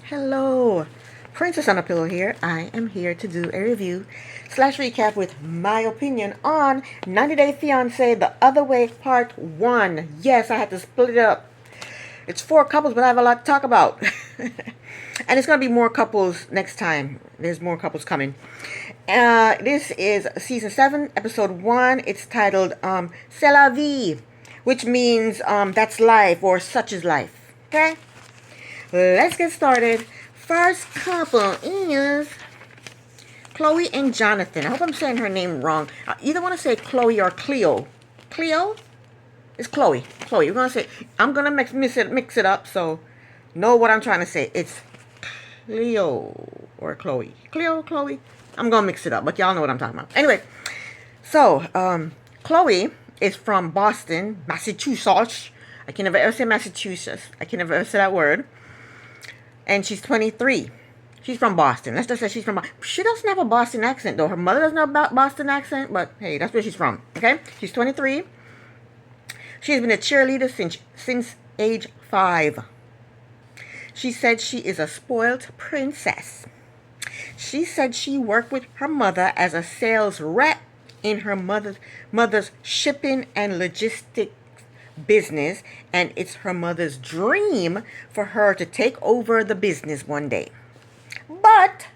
Hello, Princess on a Pillow here. I am here to do a review slash recap with my opinion on 90 Day Fiance The Other Way Part 1. Yes, I had to split it up. It's 4 couples, but I have a lot to talk about. And it's going to be more couples next time. There's more couples coming. This is Season 7, Episode 1. It's titled C'est la vie, which means that's life or such is life. Okay? Let's get started. First couple is Chloe and Jonathan. I hope I'm saying her name wrong. I either want to say Chloe or Cleo. Cleo? It's Chloe. Chloe. We're gonna say. I'm gonna mix it up. So know what I'm trying to say. It's Cleo or Chloe. Cleo, Chloe. I'm gonna mix it up, but y'all know what I'm talking about. Anyway, so Chloe is from Boston, Massachusetts. I can never ever say Massachusetts. I can never ever say that word. And she's 23. She's from Boston. Let's just say she's from Boston. She doesn't have a Boston accent, though. Her mother doesn't have a Boston accent, but hey, that's where she's from. Okay? She's 23. She's been a cheerleader since age 5. She said she is a spoiled princess. She said she worked with her mother as a sales rep in her mother's shipping and logistics business, and it's her mother's dream for her to take over the business one day. But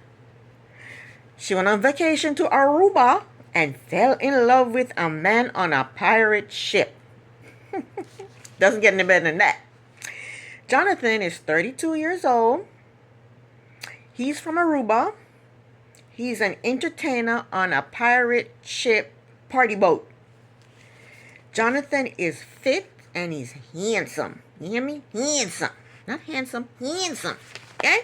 she went on vacation to Aruba and fell in love with a man on a pirate ship. Doesn't get any better than that. Jonathan is 32 years old. He's from Aruba. He's an entertainer on a pirate ship party boat. Jonathan is fit and he's handsome. You hear me? Handsome. Not handsome, handsome. Okay?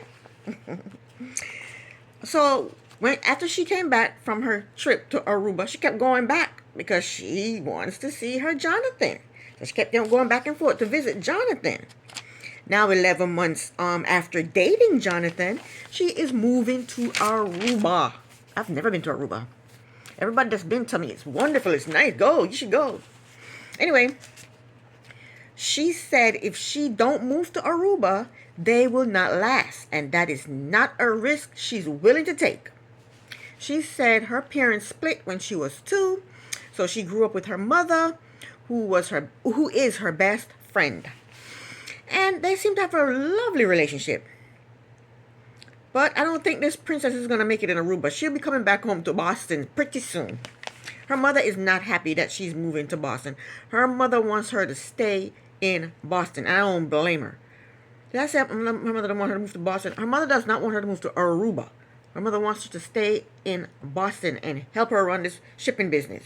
So, after she came back from her trip to Aruba, she kept going back because she wants to see her Jonathan. So she kept going back and forth to visit Jonathan. Now, 11 months after dating Jonathan, she is moving to Aruba. I've never been to Aruba. Everybody that's been telling me it's wonderful, it's nice. Go, you should go. Anyway, she said if she don't move to Aruba, they will not last. And that is not a risk she's willing to take. She said her parents split when she was 2. So she grew up with her mother, who is her best friend. And they seem to have a lovely relationship. But I don't think this princess is going to make it in Aruba. She'll be coming back home to Boston pretty soon. Her mother is not happy that she's moving to Boston. Her mother wants her to stay in Boston. I don't blame her. Did I say her mother doesn't want her to move to Boston? Her mother does not want her to move to Aruba. Her mother wants her to stay in Boston and help her run this shipping business.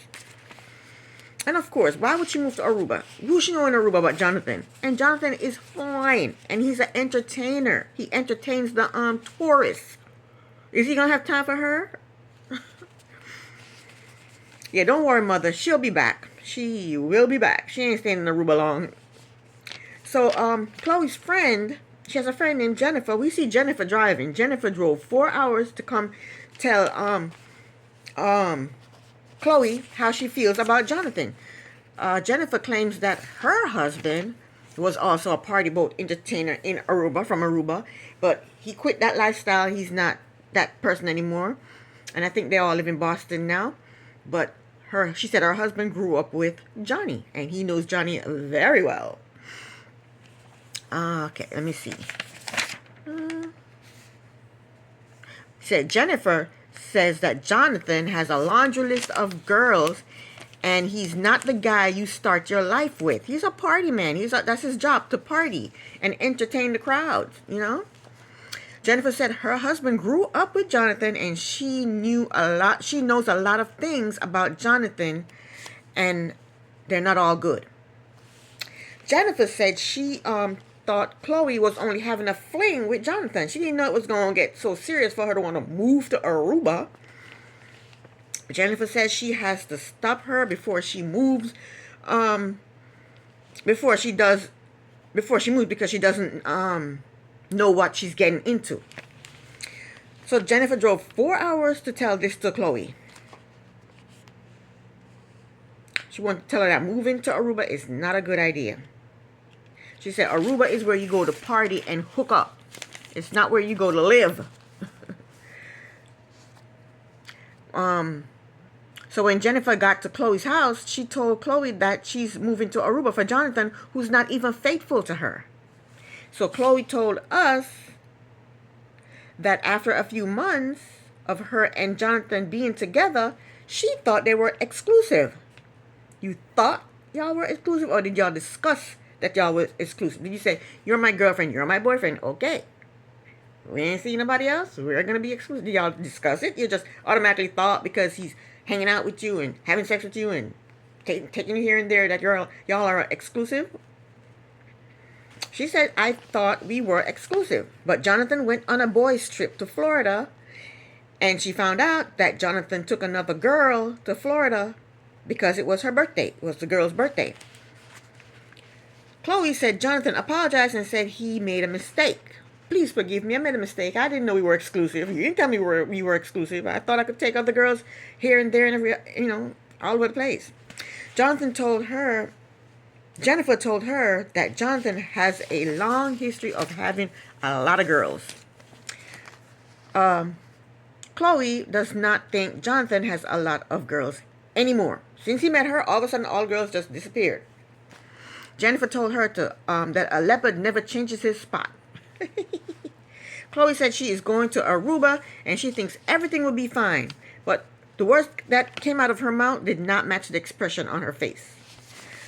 And of course, why would she move to Aruba? Who she know in Aruba but Jonathan? And Jonathan is fine. And he's an entertainer. He entertains the tourists. Is he going to have time for her? Yeah, don't worry, mother. She'll be back. She will be back. She ain't staying in Aruba long. So, Chloe's friend, she has a friend named Jennifer. We see Jennifer driving. Jennifer drove 4 hours to come tell Chloe how she feels about Jonathan. Jennifer claims that her husband was also a party boat entertainer in Aruba, from Aruba, but he quit that lifestyle. He's not that person anymore. And I think they all live in Boston now. But she said her husband grew up with Johnny, and he knows Johnny very well. Okay, let me see. Said Jennifer says that Jonathan has a laundry list of girls, and he's not the guy you start your life with. He's a party man. That's his job, to party and entertain the crowds, you know? Jennifer said her husband grew up with Jonathan, and she knows a lot of things about Jonathan, and they're not all good. Jennifer said she thought Chloe was only having a fling with Jonathan. She didn't know it was going to get so serious for her to want to move to Aruba. Jennifer says she has to stop her before she moves, before she moves, because she doesn't know what she's getting into. So Jennifer drove 4 hours to tell this to Chloe. She wanted to tell her that moving to Aruba is not a good idea. She said Aruba is where you go to party and hook up. It's not where you go to live. So when Jennifer got to Chloe's house, she told Chloe that she's moving to Aruba for Jonathan, who's not even faithful to her. So Chloe told us that after a few months of her and Jonathan being together, she thought they were exclusive. You thought y'all were exclusive, or did y'all discuss that y'all were exclusive? Did you say, you're my girlfriend, you're my boyfriend, okay, we ain't see nobody else, we're gonna be exclusive? Did y'all discuss it? You just automatically thought because he's hanging out with you and having sex with you and taking you here and there that y'all are exclusive? She said, I thought we were exclusive. But Jonathan went on a boys' trip to Florida, and she found out that Jonathan took another girl to Florida because it was her birthday. It was the girl's birthday. Chloe said Jonathan apologized and said he made a mistake. Please forgive me, I made a mistake. I didn't know we were exclusive. You didn't tell me we were exclusive. I thought I could take other girls here and there and every, all over the place. Jennifer told her that Jonathan has a long history of having a lot of girls. Chloe does not think Jonathan has a lot of girls anymore. Since he met her, all of a sudden all girls just disappeared. Jennifer told her that a leopard never changes his spot. Chloe said she is going to Aruba and she thinks everything will be fine. But the words that came out of her mouth did not match the expression on her face.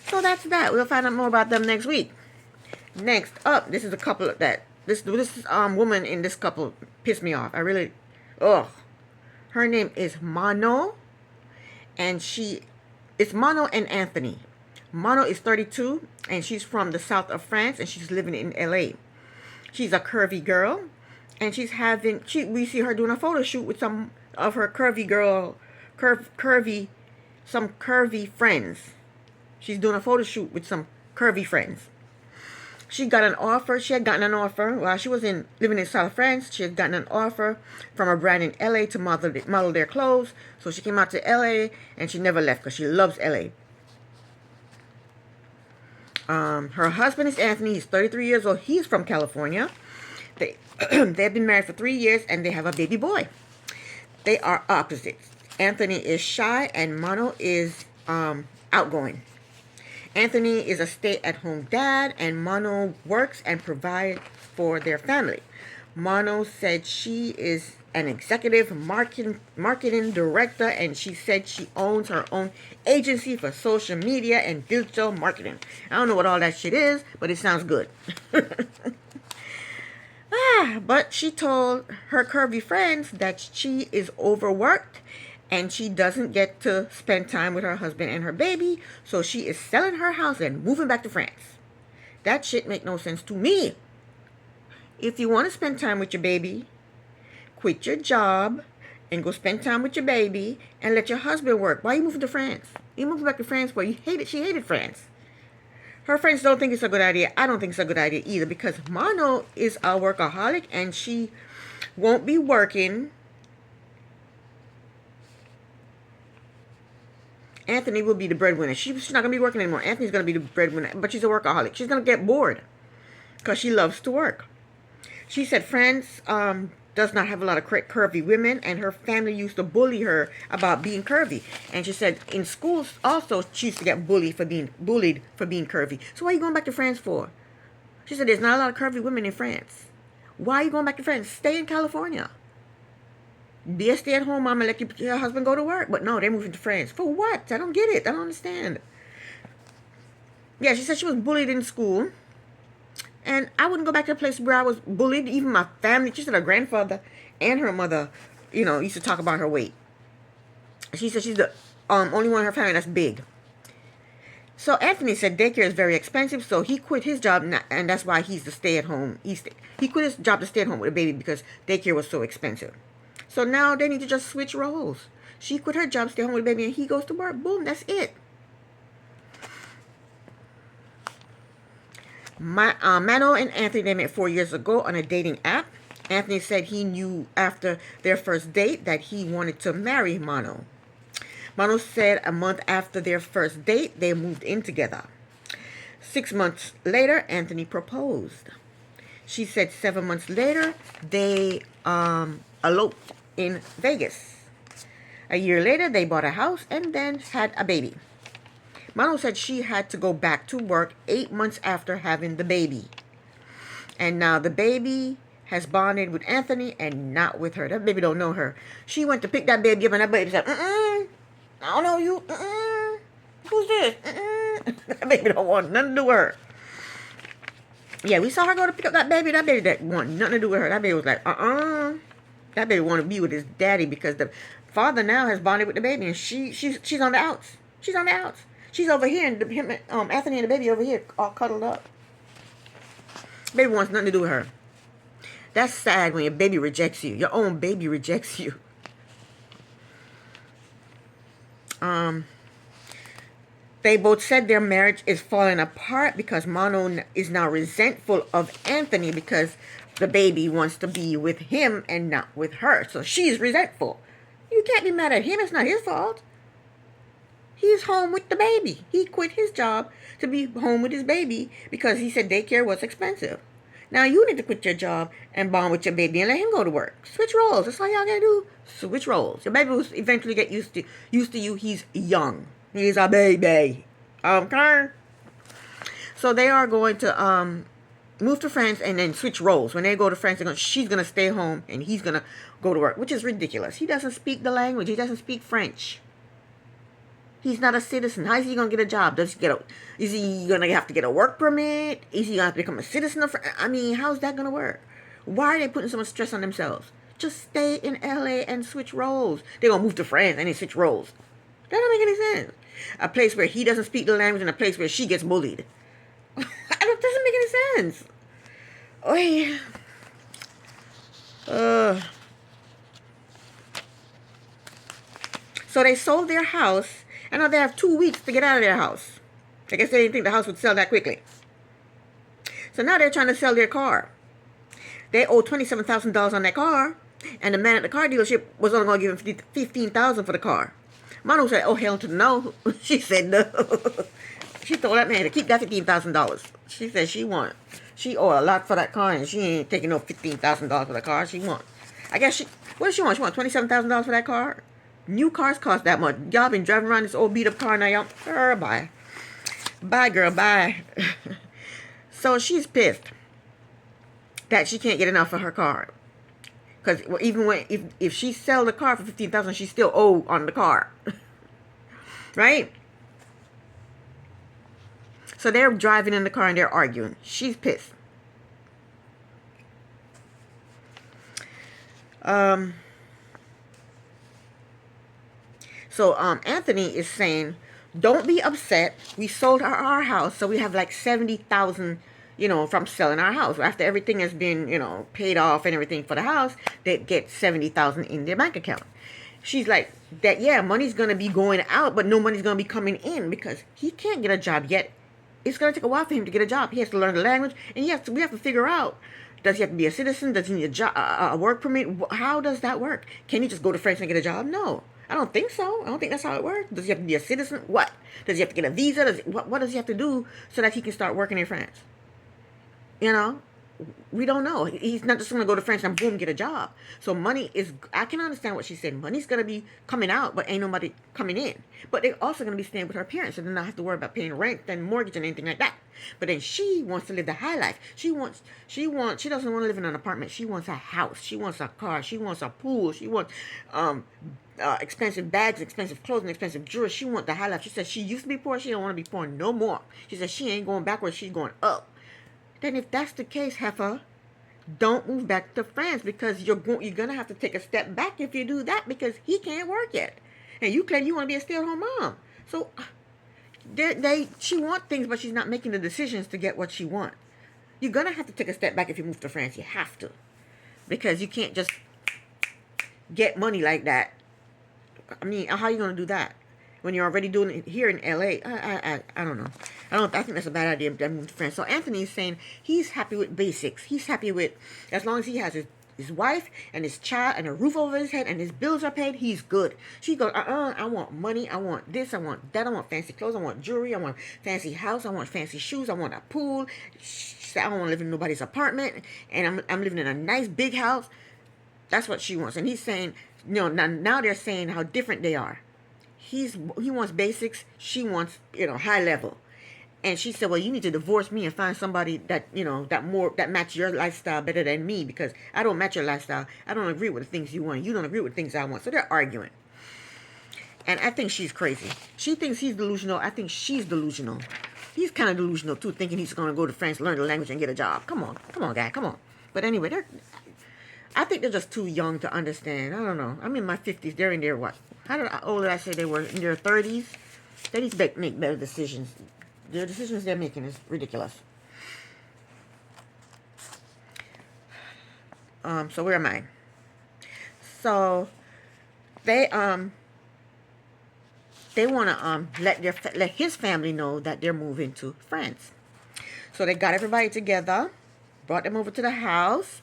So that's that. We'll find out more about them next week. Next up, this is a couple that this woman in this couple pissed me off. Her name is Mono, and it's Mono and Anthony. Mono is 32, and she's from the south of France, and she's living in LA. She's a curvy girl, and we see her doing a photo shoot with some of her curvy friends. She's doing a photo shoot with some curvy friends. She had gotten an offer while she was living in South France. She had gotten an offer from a brand in LA to model their clothes. So she came out to LA and she never left because she loves LA. Her husband is Anthony. He's 33 years old. He's from California. They've been married for 3 years and they have a baby boy. They are opposites. Anthony is shy and Mono is outgoing. Anthony is a stay-at-home dad, and Mono works and provides for their family. Mono said she is an executive marketing director, and she said she owns her own agency for social media and digital marketing. I don't know what all that shit is, but it sounds good. But she told her curvy friends that she is overworked and she doesn't get to spend time with her husband and her baby, so she is selling her house and moving back to France. That shit make no sense to me. If you want to spend time with your baby, quit your job and go spend time with your baby and let your husband work. Why are you moving to France? You moved back to France where she hated France. Her friends don't think it's a good idea. I don't think it's a good idea either because Mono is a workaholic and she won't be working. Anthony will be the breadwinner. She's not going to be working anymore. Anthony's going to be the breadwinner, but she's a workaholic. She's going to get bored because she loves to work. She said France does not have a lot of curvy women, and her family used to bully her about being curvy. And she said in schools also she used to get bullied for being curvy. So why are you going back to France for? She said there's not a lot of curvy women in France. Why are you going back to France? Stay in California. Be a stay-at-home mom and let your husband go to work. But no, they're moving to France. For what? I don't get it. I don't understand. Yeah, she said she was bullied in school. And I wouldn't go back to a place where I was bullied. Even my family. She said her grandfather and her mother, used to talk about her weight. She said she's the only one in her family that's big. So Anthony said daycare is very expensive, so he quit his job, and that's why he's the stay-at-home. He quit his job to stay at home with a baby because daycare was so expensive. So now they need to just switch roles. She quit her job, stay home with the baby, and he goes to work. Boom, that's it. Mano and Anthony, they met 4 years ago on a dating app. Anthony said he knew after their first date that he wanted to marry Mano. Mano said a month after their first date, they moved in together. 6 months later, Anthony proposed. She said 7 months later, they eloped in Vegas. A year later, they bought a house and then had a baby. Mano said she had to go back to work 8 months after having the baby. And now the baby has bonded with Anthony and not with her. That baby don't know her. She went to pick that baby up and that baby said, I don't know you. Who's this? That baby don't want nothing to do with her. Yeah, we saw her go to pick up that baby. That baby that want nothing to do with her. That baby was like, That baby want to be with his daddy because the father now has bonded with the baby and she's on the outs. She's on the outs. She's over here and Anthony and the baby over here all cuddled up. Baby wants nothing to do with her. That's sad when your baby rejects you. Your own baby rejects you. They both said their marriage is falling apart because Mano is now resentful of Anthony because the baby wants to be with him and not with her. So she's resentful. You can't be mad at him. It's not his fault. He's home with the baby. He quit his job to be home with his baby because he said daycare was expensive. Now you need to quit your job and bond with your baby and let him go to work. Switch roles. That's all y'all gotta do. Switch roles. Your baby will eventually get used to you. He's young. He's a baby. Okay. So they are going to move to France and then switch roles. When they go to France, she's gonna stay home and he's gonna go to work, which is ridiculous. He doesn't speak the language. He doesn't speak French. He's not a citizen. How is he gonna get a job? Is he gonna have to get a work permit? Is he gonna have to become a citizen of France? I mean, how's that gonna work? Why are they putting so much stress on themselves? Just stay in LA and switch roles. They're gonna move to France and then switch roles. That don't make any sense. A place where he doesn't speak the language and a place where she gets bullied. It doesn't make any sense. So they sold their house. I know they have 2 weeks to get out of their house. I guess they didn't think the house would sell that quickly. So now they're trying to sell their car. They owe $27,000 on that car. And the man at the car dealership was only going to give him $15,000 for the car. Manu said, oh, hell to no. She said no. She told that man to keep that $15,000. She said she owed a lot for that car and she ain't taking no $15,000 for the car. What does she want? She want $27,000 for that car? New cars cost that much. Y'all been driving around this old beat up car now, y'all. Bye. Bye, girl, bye. So she's pissed that she can't get enough for her car. Because even if she sell the car for $15,000, she still owe on the car. Right? So they're driving in the car and they're arguing. She's pissed. So Anthony is saying, don't be upset. We sold our house, so we have like $70,000, from selling our house. After everything has been, paid off and everything for the house, they get $70,000 in their bank account. She's like, that, yeah, money's going to be going out, but no money's going to be coming in because he can't get a job yet. It's going to take a while for him to get a job. He has to learn the language, and we have to figure out, does he have to be a citizen? Does he need a job, a work permit? How does that work? Can he just go to France and get a job? No. I don't think so. I don't think that's how it works. Does he have to be a citizen? What? Does he have to get a visa? What does he have to do so that he can start working in France? We don't know. He's not just going to go to France and boom, get a job. So money is, I can understand what she said. Money's going to be coming out, but ain't nobody coming in. But they're also going to be staying with her parents, so then not have to worry about paying rent and mortgage and anything like that. But then she wants to live the high life. She doesn't want to live in an apartment. She wants a house. She wants a car. She wants a pool. She wants, expensive bags, expensive clothing, expensive jewelry. She wants the high life. She says she used to be poor. She don't want to be poor no more. She says she ain't going backwards. She's going up. Then if that's the case, heifer, don't move back to France because you're going to have to take a step back if you do that because he can't work yet. And you claim you want to be a stay-at-home mom. So she wants things, but she's not making the decisions to get what she wants. You're going to have to take a step back if you move to France. You have to. Because you can't just get money like that. I mean, how are you going to do that when you're already doing it here in LA? I don't know. I think that's a bad idea to move to France. So Anthony is saying he's happy with basics. He's happy with, as long as he has his wife and his child and a roof over his head and his bills are paid, he's good. She goes, I want money. I want this. I want that. I want fancy clothes. I want jewelry. I want fancy house. I want fancy shoes. I want a pool. She said, I don't want to live in nobody's apartment, and I'm living in a nice big house. That's what she wants. And he's saying, now they're saying how different they are. He wants basics. She wants, high level. And she said, well, you need to divorce me and find somebody that, that match your lifestyle better than me, because I don't match your lifestyle. I don't agree with the things you want. You don't agree with the things I want. So they're arguing. And I think she's crazy. She thinks he's delusional. I think she's delusional. He's kind of delusional too, thinking he's going to go to France, learn the language, and get a job. Come on, guy, come on. But anyway, I think they're just too young to understand. I don't know. I'm in my 50s. They're in their what? How old did I say they were? In their 30s? They need to make better decisions. The decisions they're making is ridiculous. So where am I? So they want to let his family know that they're moving to France. So they got everybody together, brought them over to the house.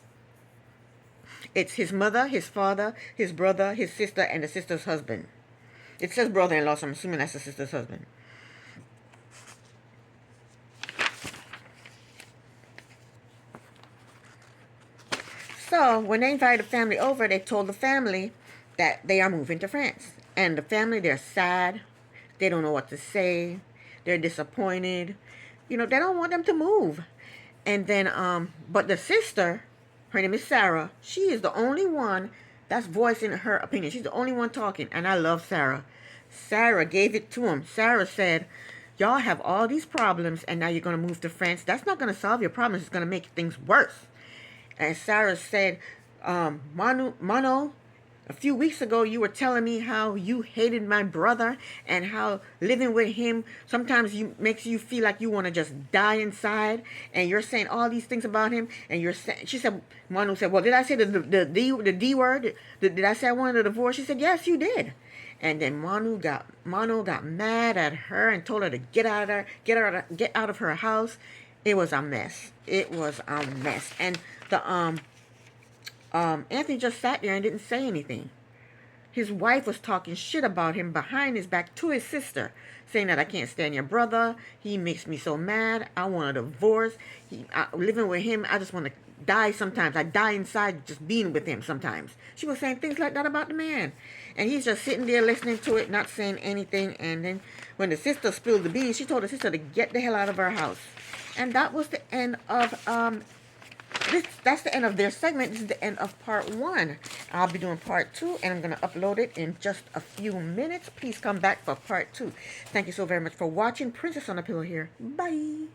It's his mother, his father, his brother, his sister, and the sister's husband. It says brother-in-law, so I'm assuming that's the sister's husband. So when they invited the family over, they told the family that they are moving to France. And the family, they're sad. They don't know what to say. They're disappointed. They don't want them to move. And then, but the sister, her name is Sarah. She is the only one that's voicing her opinion. She's the only one talking. And I love Sarah. Sarah gave it to him. Sarah said, y'all have all these problems and now you're going to move to France. That's not going to solve your problems. It's going to make things worse. And Sarah said, Mano, a few weeks ago you were telling me how you hated my brother and how living with him sometimes makes you feel like you want to just die inside. And you're saying all these things about him. And she said, Manu said, well, did I say the D word? Did I say I wanted a divorce? She said, yes, you did. And then Manu got mad at her and told her to get out of her house. It was a mess. It was a mess. And the Anthony just sat there and didn't say anything. His wife was talking shit about him behind his back to his sister, saying that I can't stand your brother. He makes me so mad. I want a divorce. Living with him, I just want to die sometimes. I die inside just being with him sometimes. She was saying things like that about the man. And he's just sitting there listening to it, not saying anything. And then when the sister spilled the beans, she told the sister to get the hell out of her house. And that was the end of that's the end of their segment. This is the end of part 1. I'll be doing part 2, and I'm going to upload it in just a few minutes. Please come back for part 2. Thank you so very much for watching. Princess on a Pillow here. Bye.